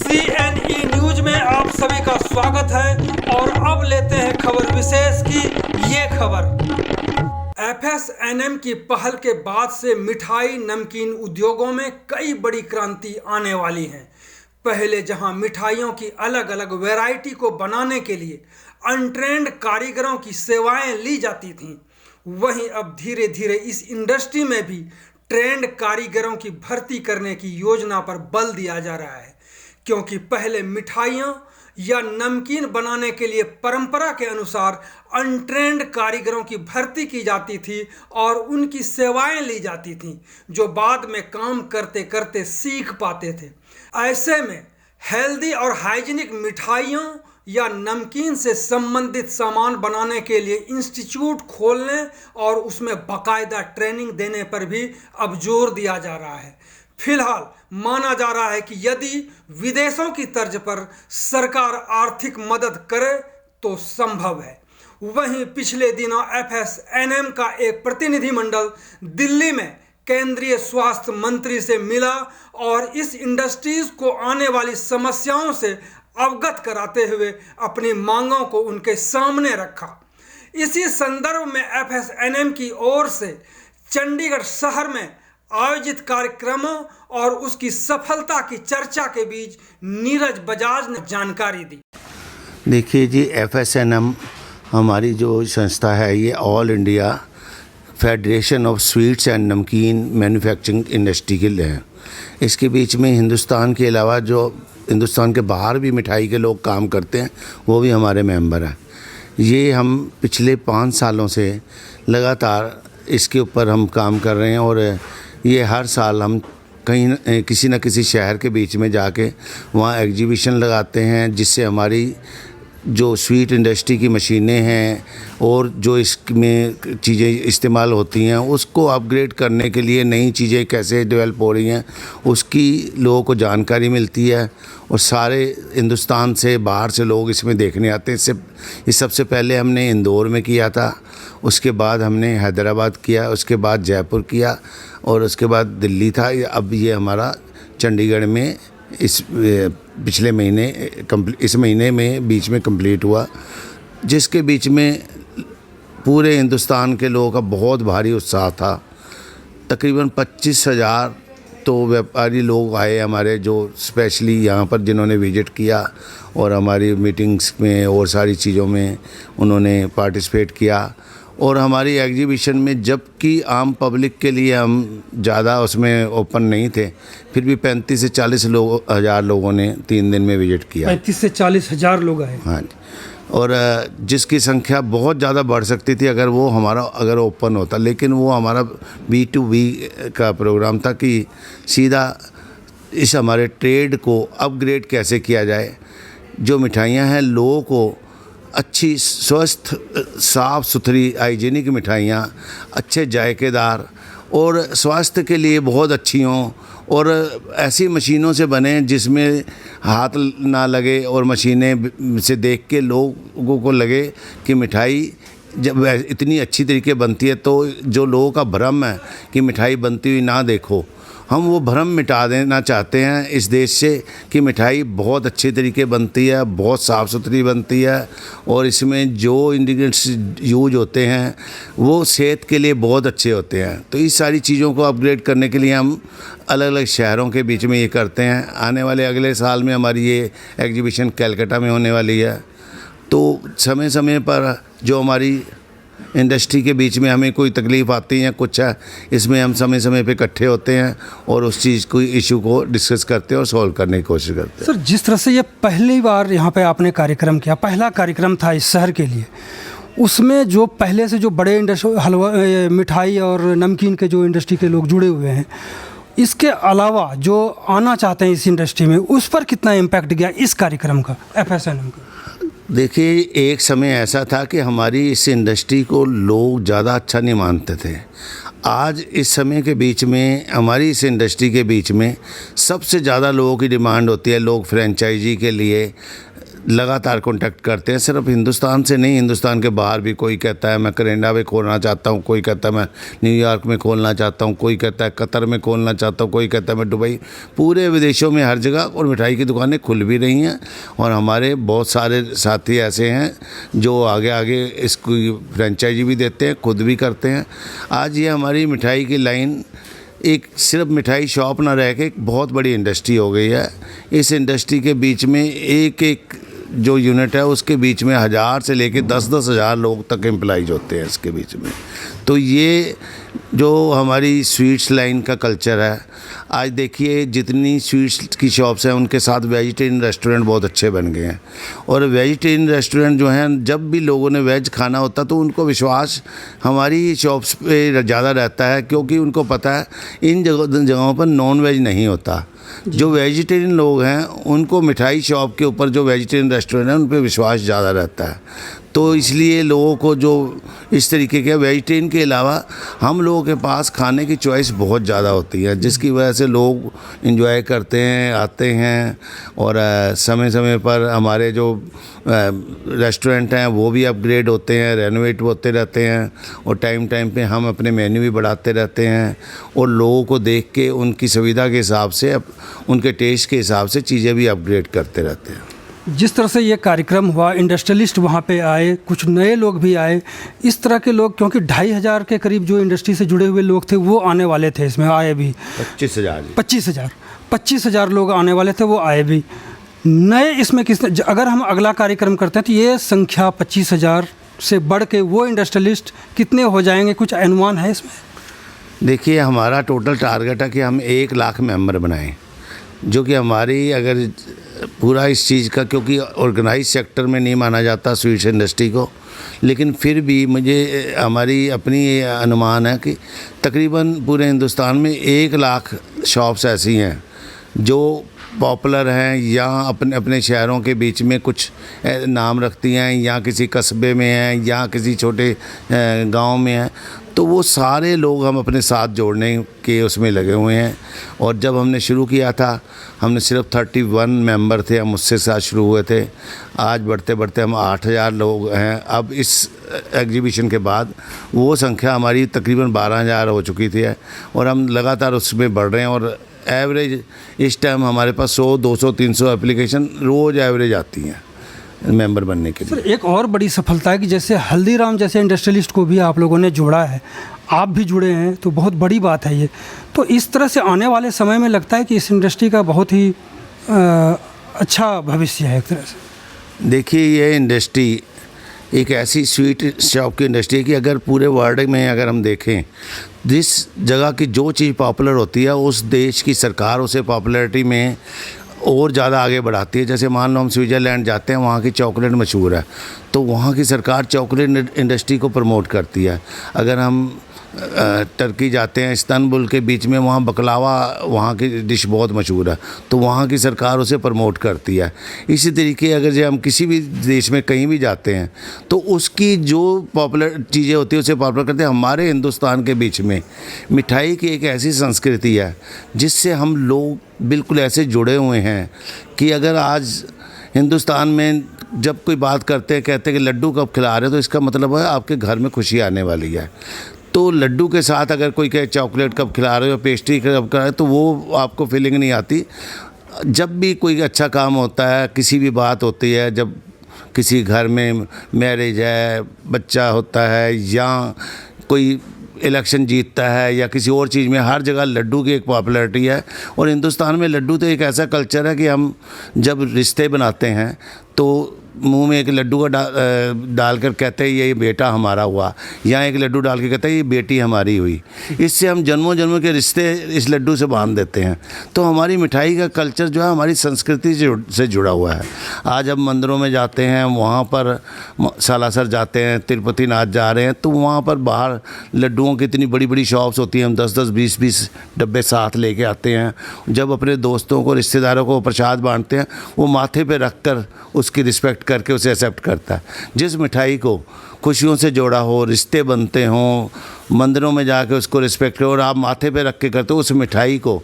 CNE news में आप सभी का स्वागत है और अब लेते हैं खबर विशेष की ये खबर। FSNM की पहल के बाद से मिठाई नमकीन उद्योगों में कई बड़ी क्रांति आने वाली है। पहले जहां मिठाइयों की अलग अलग वैरायटी को बनाने के लिए अनट्रेंड कारीगरों की सेवाएं ली जाती थीं, वहीं अब धीरे धीरे इस इंडस्ट्री में भी ट्रेंड कारीगरों की भर्ती करने की योजना पर बल दिया जा रहा है, क्योंकि पहले मिठाइयाँ या नमकीन बनाने के लिए परंपरा के अनुसार अनट्रेंड कारीगरों की भर्ती की जाती थी और उनकी सेवाएं ली जाती थीं, जो बाद में काम करते करते सीख पाते थे। ऐसे में हेल्दी और हाइजीनिक मिठाइयों या नमकीन से संबंधित सामान बनाने के लिए इंस्टीट्यूट खोलने और उसमें बाकायदा ट्रेनिंग देने पर भी अब जोर दिया जा रहा है। फिलहाल माना जा रहा है कि यदि विदेशों की तर्ज पर सरकार आर्थिक मदद करे तो संभव है। वहीं पिछले दिनों FSNM का एक प्रतिनिधिमंडल दिल्ली में केंद्रीय स्वास्थ्य मंत्री से मिला और इस इंडस्ट्रीज को आने वाली समस्याओं से अवगत कराते हुए अपनी मांगों को उनके सामने रखा। इसी संदर्भ में FSNM की ओर से चंडीगढ़ शहर में आयोजित कार्यक्रमों और उसकी सफलता की चर्चा के बीच नीरज बजाज ने जानकारी दी। देखिए जी, FSNM हमारी जो संस्था है ये all India federation of sweets and नमकीन मैन्युफैक्चरिंग इंडस्ट्री के लिए है। इसके बीच में हिंदुस्तान के अलावा जो हिंदुस्तान के बाहर भी मिठाई के लोग काम करते हैं वो भी हमारे मेंबर हैं। ये हम पिछले 5 सालों से लगातार इसके ऊपर हम काम कर रहे हैं और ये हर साल हम कहीं किसी न किसी शहर के बीच में जाके वहाँ एग्जीबिशन लगाते हैं, जिससे हमारी जो स्वीट इंडस्ट्री की मशीनें हैं और जो इसमें चीज़ें इस्तेमाल होती हैं उसको अपग्रेड करने के लिए नई चीज़ें कैसे डेवलप हो रही हैं उसकी लोगों को जानकारी मिलती है और सारे हिंदुस्तान से बाहर से लोग इसमें देखने आते हैं। इस सबसे पहले हमने इंदौर में किया था, उसके बाद हमने हैदराबाद किया, उसके बाद जयपुर किया और उसके बाद दिल्ली था। अब ये हमारा चंडीगढ़ में इस पिछले महीने इस महीने में बीच में कंप्लीट हुआ, जिसके बीच में पूरे हिंदुस्तान के लोगों का बहुत भारी उत्साह था। तकरीबन 25,000 तो व्यापारी लोग आए हमारे, जो स्पेशली यहाँ पर जिन्होंने विज़िट किया और हमारी मीटिंग्स में और सारी चीज़ों में उन्होंने पार्टिसिपेट किया। और हमारी एग्जीबिशन में जबकि आम पब्लिक के लिए हम ज़्यादा उसमें ओपन नहीं थे, फिर भी 35 से 40 हज़ार लोगों ने 3 दिन में विज़िट किया। 35 से 40 हज़ार लोग आए। हाँ जी, और जिसकी संख्या बहुत ज़्यादा बढ़ सकती थी अगर ओपन होता, लेकिन वो हमारा B2B का प्रोग्राम था कि सीधा इस हमारे ट्रेड को अपग्रेड कैसे किया जाए। जो मिठाइयाँ हैं लोगों को अच्छी स्वस्थ साफ़ सुथरी हाइजीनिक मिठाइयाँ, अच्छे जायकेदार और स्वास्थ्य के लिए बहुत अच्छी हों और ऐसी मशीनों से बने जिसमें हाथ ना लगे और मशीनें से देख के लोगों को लगे कि मिठाई जब इतनी अच्छी तरीके बनती है, तो जो लोगों का भ्रम है कि मिठाई बनती हुई ना देखो, हम वो भ्रम मिटा देना चाहते हैं इस देश से कि मिठाई बहुत अच्छी तरीके बनती है, बहुत साफ़ सुथरी बनती है और इसमें जो इंग्रेडिएंट्स यूज होते हैं वो सेहत के लिए बहुत अच्छे होते हैं। तो इस सारी चीज़ों को अपग्रेड करने के लिए हम अलग अलग शहरों के बीच में ये करते हैं। आने वाले अगले साल में हमारी ये एग्जीबिशन कलकत्ता में होने वाली है। तो समय समय पर जो हमारी इंडस्ट्री के बीच में हमें कोई तकलीफ़ आती है, कुछ है, इसमें हम समय समय पे इकट्ठे होते हैं और उस चीज़ को इशू को डिस्कस करते हैं और सॉल्व करने की कोशिश करते हैं। सर, जिस तरह से ये पहली बार यहाँ पे आपने कार्यक्रम किया, पहला कार्यक्रम था इस शहर के लिए, उसमें जो पहले से जो बड़े हलवा मिठाई और नमकीन के जो इंडस्ट्री के लोग जुड़े हुए हैं, इसके अलावा जो आना चाहते हैं इस इंडस्ट्री में, उस पर कितना इम्पैक्ट गया इस कार्यक्रम का, FSNM का? देखिए, एक समय ऐसा था कि हमारी इस इंडस्ट्री को लोग ज़्यादा अच्छा नहीं मानते थे। आज इस समय के बीच में हमारी इस इंडस्ट्री के बीच में सबसे ज़्यादा लोगों की डिमांड होती है। लोग फ्रेंचाइजी के लिए लगातार कांटेक्ट करते हैं, सिर्फ हिंदुस्तान से नहीं, हिंदुस्तान के बाहर भी। कोई कहता है मैं कनाडा में खोलना चाहता हूँ, कोई कहता है मैं न्यूयॉर्क में खोलना चाहता हूँ, कोई कहता है कतर में खोलना चाहता हूँ, कोई कहता है मैं दुबई, पूरे विदेशों में हर जगह और मिठाई की दुकानें खुल भी रही हैं। और हमारे बहुत सारे साथी ऐसे हैं जो आगे आगे इसको फ्रेंचाइजी भी देते हैं, खुद भी करते हैं। आज ये हमारी मिठाई की लाइन एक सिर्फ मिठाई शॉप ना रह के एक बहुत बड़ी इंडस्ट्री हो गई है। इस इंडस्ट्री के बीच में एक एक जो यूनिट है उसके बीच में 1000 से लेके 10-10 हज़ार लोग तक एम्प्लॉइज होते हैं इसके बीच में। तो ये जो हमारी स्वीट्स लाइन का कल्चर है, आज देखिए जितनी स्वीट्स की शॉप्स हैं उनके साथ वेजिटेरियन रेस्टोरेंट बहुत अच्छे बन गए हैं। और वेजिटेरियन रेस्टोरेंट जो हैं, जब भी लोगों ने वेज खाना होता तो उनको विश्वास हमारी शॉप्स पे ज़्यादा रहता है, क्योंकि उनको पता है इन जगहों पर नॉन वेज नहीं होता। जो वेजिटेरियन लोग हैं उनको मिठाई शॉप के ऊपर जो वेजिटेरियन रेस्टोरेंट है उन पर विश्वास ज़्यादा रहता है। तो इसलिए लोगों को जो इस तरीके के वेजिटेरियन के अलावा हम लोगों के पास खाने की चॉइस बहुत ज़्यादा होती है, जिसकी वजह से लोग एंजॉय करते हैं, आते हैं। और समय समय पर हमारे जो रेस्टोरेंट हैं वो भी अपग्रेड होते हैं, रेनोवेट होते रहते हैं। और टाइम टाइम पे हम अपने मेन्यू भी बढ़ाते रहते हैं और लोगों को देख के उनकी सुविधा के हिसाब से, उनके टेस्ट के हिसाब से चीज़ें भी अपग्रेड करते रहते हैं। जिस तरह से ये कार्यक्रम हुआ, इंडस्ट्रियलिस्ट वहाँ पे आए, कुछ नए लोग भी आए, इस तरह के लोग, क्योंकि 2500 के करीब जो इंडस्ट्री से जुड़े हुए लोग थे वो आने वाले थे, इसमें आए भी 25,000 लोग आने वाले थे, वो आए भी नए। इसमें किसने, अगर हम अगला कार्यक्रम करते हैं तो ये संख्या 25,000 से बढ़ के वो इंडस्ट्रियलिस्ट कितने हो जाएंगे, कुछ अनुमान है इसमें? देखिए, हमारा टोटल टारगेट है कि हम 1 लाख मेंबर बनाएं, जो कि हमारी अगर पूरा इस चीज़ का, क्योंकि ऑर्गेनाइज सेक्टर में नहीं माना जाता स्वीट्स इंडस्ट्री को, लेकिन फिर भी मुझे हमारी अपनी अनुमान है कि तकरीबन पूरे हिंदुस्तान में 1 लाख शॉप्स ऐसी हैं जो पॉपुलर हैं या अपने अपने शहरों के बीच में कुछ नाम रखती हैं, या किसी कस्बे में हैं या किसी छोटे गांव में हैं। तो वो सारे लोग हम अपने साथ जोड़ने के उसमें लगे हुए हैं। और जब हमने शुरू किया था, हमने सिर्फ 31 मेंबर थे, हम उससे साथ शुरू हुए थे। आज बढ़ते बढ़ते हम 8000 लोग हैं। अब इस एग्जीबिशन के बाद वो संख्या हमारी तकरीबन 12000 हो चुकी थी और हम लगातार उसमें बढ़ रहे हैं। और एवरेज इस टाइम हमारे पास 100, 200, 300 एप्लीकेशन रोज़ एवरेज आती हैं मेंबर बनने के लिए। सर, एक और बड़ी सफलता है कि जैसे हल्दीराम जैसे इंडस्ट्रियलिस्ट को भी आप लोगों ने जोड़ा है, आप भी जुड़े हैं, तो बहुत बड़ी बात है ये। तो इस तरह से आने वाले समय में लगता है कि इस इंडस्ट्री का बहुत ही अच्छा भविष्य है एक तरह से। देखिए, ये इंडस्ट्री एक ऐसी स्वीट शॉप की इंडस्ट्री है कि अगर पूरे वर्ल्ड में अगर हम देखें, जिस जगह की जो चीज़ पॉपुलर होती है उस देश की सरकार उसे पॉपुलैरिटी में और ज़्यादा आगे बढ़ाती है। जैसे मान लो हम स्विट्ज़रलैंड जाते हैं, वहाँ की चॉकलेट मशहूर है, तो वहाँ की सरकार चॉकलेट इंडस्ट्री को प्रमोट करती है। अगर हम टर्की जाते हैं, इस्तांबुल के बीच में, वहाँ बकलावा, वहाँ की डिश बहुत मशहूर है, तो वहाँ की सरकार उसे प्रमोट करती है। इसी तरीके अगर जो हम किसी भी देश में कहीं भी जाते हैं तो उसकी जो पॉपुलर चीज़ें होती है उसे पॉपुलर करते हैं। हमारे हिंदुस्तान के बीच में मिठाई की एक ऐसी संस्कृति है जिससे हम लोग बिल्कुल ऐसे जुड़े हुए हैं कि अगर आज हिंदुस्तान में जब कोई बात करते हैं, कहते हैं कि लड्डू कब खिला रहे हो, तो इसका मतलब है आपके घर में खुशी आने वाली है। तो लड्डू के साथ अगर कोई कहे चॉकलेट कब खिला रहे हो, पेस्ट्री कब खिला रहे हो, तो वो आपको फीलिंग नहीं आती। जब भी कोई अच्छा काम होता है, किसी भी बात होती है, जब किसी घर में मैरिज है, बच्चा होता है, या कोई इलेक्शन जीतता है, या किसी और चीज़ में, हर जगह लड्डू की एक पॉपुलैरिटी है। और हिंदुस्तान में लड्डू तो एक ऐसा कल्चर है कि हम जब रिश्ते बनाते हैं तो मुंह में एक लड्डू का डालकर कहते हैं ये बेटा हमारा हुआ, या एक लड्डू डाल के कहते हैं ये बेटी हमारी हुई। इससे हम जन्मों जन्मों के रिश्ते इस लड्डू से बांध देते हैं। तो हमारी मिठाई का कल्चर जो है हमारी संस्कृति से जुड़ा हुआ है। आज हम मंदिरों में जाते हैं, वहाँ पर सालासर जाते हैं, तिरुपति नाथ जा रहे हैं, तो वहाँ पर बाहर लड्डुओं की इतनी बड़ी बड़ी शॉप्स होती हैं। हम 10-10, 20-20 डब्बे साथ लेके आते हैं। जब अपने दोस्तों को, रिश्तेदारों को प्रसाद बांटते हैं, वो माथे पे रख कर उसकी रिस्पेक्ट करके उसे एक्सेप्ट करता है। जिस मिठाई को खुशियों से जोड़ा हो, रिश्ते बनते हों, मंदिरों में जाके उसको रिस्पेक्ट करो और आप माथे पे रख के करते हो, उस मिठाई को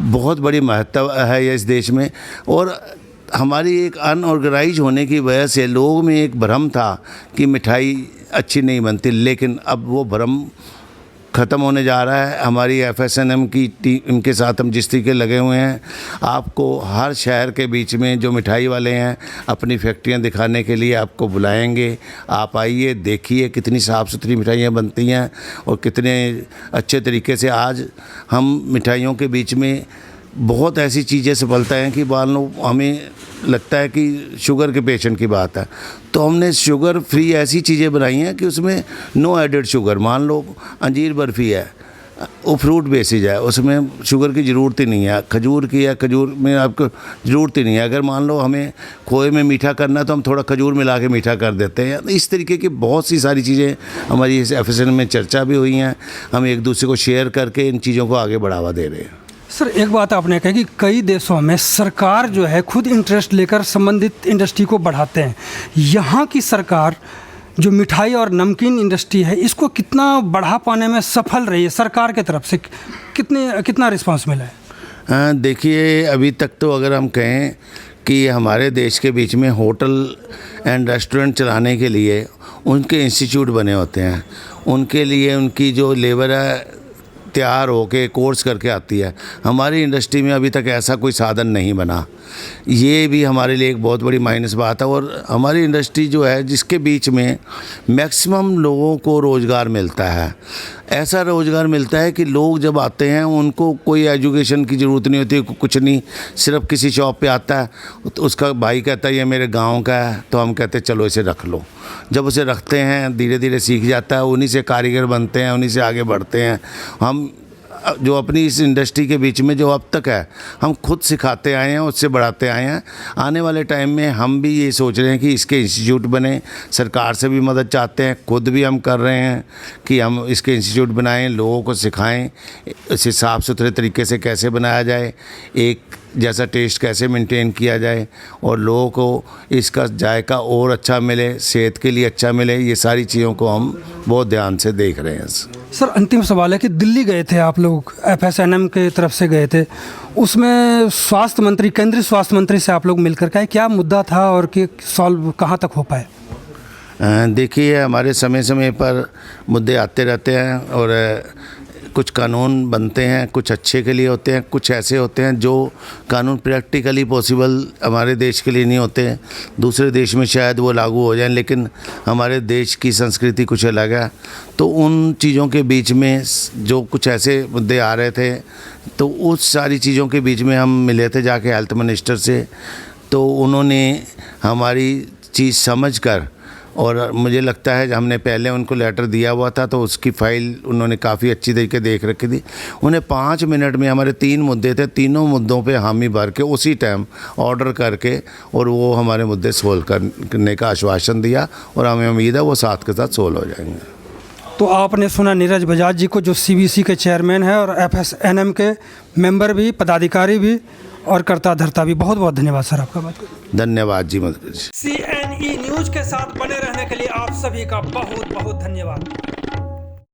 बहुत बड़ी महत्व है इस देश में। और हमारी एक अनऑर्गेनाइज होने की वजह से लोगों में एक भ्रम था कि मिठाई अच्छी नहीं बनती, लेकिन अब वो भ्रम ख़त्म होने जा रहा है। हमारी FSNM की टीम के साथ हम जिस तरीके लगे हुए हैं, आपको हर शहर के बीच में जो मिठाई वाले हैं अपनी फैक्ट्रियां दिखाने के लिए आपको बुलाएंगे। आप आइए, देखिए कितनी साफ़ सुथरी मिठाइयाँ बनती हैं और कितने अच्छे तरीके से आज हम मिठाइयों के बीच में बहुत ऐसी चीज़ें संभलता हैं कि मान लो हमें लगता है कि शुगर के पेशेंट की बात है, तो हमने शुगर फ्री ऐसी चीज़ें बनाई हैं कि उसमें नो एडेड शुगर। मान लो अंजीर बर्फ़ी है, वो फ्रूट बेसिस है, उसमें शुगर की ज़रूरत ही नहीं है। खजूर की है, खजूर में आपको ज़रूरत ही नहीं है। अगर मान लो हमें खोए में मीठा करना है तो हम थोड़ा खजूर मिला के मीठा कर देते हैं। इस तरीके की बहुत सी सारी चीज़ें हमारी इस FSNM में चर्चा भी हुई हैं। हम एक दूसरे को शेयर करके इन चीज़ों को आगे बढ़ावा दे रहे हैं। सर, एक बात आपने कही कि कई देशों में सरकार जो है खुद इंटरेस्ट लेकर संबंधित इंडस्ट्री को बढ़ाते हैं। यहाँ की सरकार जो मिठाई और नमकीन इंडस्ट्री है, इसको कितना बढ़ा पाने में सफल रही है? सरकार की तरफ से कितना रिस्पांस मिला है? देखिए, अभी तक तो अगर हम कहें कि हमारे देश के बीच में होटल एंड रेस्टोरेंट चलाने के लिए उनके इंस्टीट्यूट बने होते हैं। उनके लिए उनकी जो लेबर है तैयार होके कोर्स करके आती है। हमारी इंडस्ट्री में अभी तक ऐसा कोई साधन नहीं बना। ये भी हमारे लिए एक बहुत बड़ी माइनस बात है। और हमारी इंडस्ट्री जो है जिसके बीच में मैक्सिमम लोगों को रोज़गार मिलता है, ऐसा रोज़गार मिलता है कि लोग जब आते हैं उनको कोई एजुकेशन की ज़रूरत नहीं होती, कुछ नहीं, सिर्फ किसी शॉप पे आता है तो उसका भाई कहता है ये मेरे गांव का है, तो हम कहते हैं चलो इसे रख लो। जब उसे रखते हैं धीरे धीरे सीख जाता है, उन्हीं से कारीगर बनते हैं, उन्हीं से आगे बढ़ते हैं। हम जो अपनी इस इंडस्ट्री के बीच में जो अब तक है हम खुद सिखाते आए हैं, उससे बढ़ाते आए हैं। आने वाले टाइम में हम भी ये सोच रहे हैं कि इसके इंस्टीट्यूट बने। सरकार से भी मदद चाहते हैं, खुद भी हम कर रहे हैं कि हम इसके इंस्टीट्यूट बनाएं, लोगों को सिखाएं इसे साफ़ सुथरे तरीके से कैसे बनाया जाए, एक जैसा टेस्ट कैसे मेंटेन किया जाए और लोगों को इसका जायका और अच्छा मिले, सेहत के लिए अच्छा मिले। ये सारी चीज़ों को हम बहुत ध्यान से देख रहे हैं। सर, अंतिम सवाल है कि दिल्ली गए थे आप लोग, FSNM के तरफ से गए थे, उसमें स्वास्थ्य मंत्री, केंद्रीय स्वास्थ्य मंत्री से आप लोग मिलकर के क्या मुद्दा था और कि सॉल्व कहाँ तक हो पाए? देखिए, हमारे समय समय पर मुद्दे आते रहते हैं और कुछ कानून बनते हैं, कुछ अच्छे के लिए होते हैं, कुछ ऐसे होते हैं जो कानून प्रैक्टिकली पॉसिबल हमारे देश के लिए नहीं होते। दूसरे देश में शायद वो लागू हो जाएं, लेकिन हमारे देश की संस्कृति कुछ अलग है। तो उन चीज़ों के बीच में जो कुछ ऐसे मुद्दे आ रहे थे, तो उस सारी चीज़ों के बीच में हम मिले थे जाके हेल्थ मिनिस्टर से। तो उन्होंने हमारी चीज़ समझकर, और मुझे लगता है हमने पहले उनको लेटर दिया हुआ था तो उसकी फ़ाइल उन्होंने काफ़ी अच्छी तरीके देख रखी थी। उन्हें 5 मिनट में हमारे 3 मुद्दे थे, तीनों मुद्दों पे हामी भर के उसी टाइम ऑर्डर करके और वो हमारे मुद्दे सोल्व करने का आश्वासन दिया और हमें उम्मीद है वो साथ के साथ सोल्व हो जाएंगे। तो आपने सुना नीरज बजाज जी को, जो CBC के चेयरमैन है और FSNM के मेंबर भी, पदाधिकारी भी और कर्ता धर्ता भी। बहुत बहुत धन्यवाद सर आपका। बात धन्यवाद जी। मदद CNE न्यूज़ के साथ बने रहने के लिए आप सभी का बहुत बहुत धन्यवाद।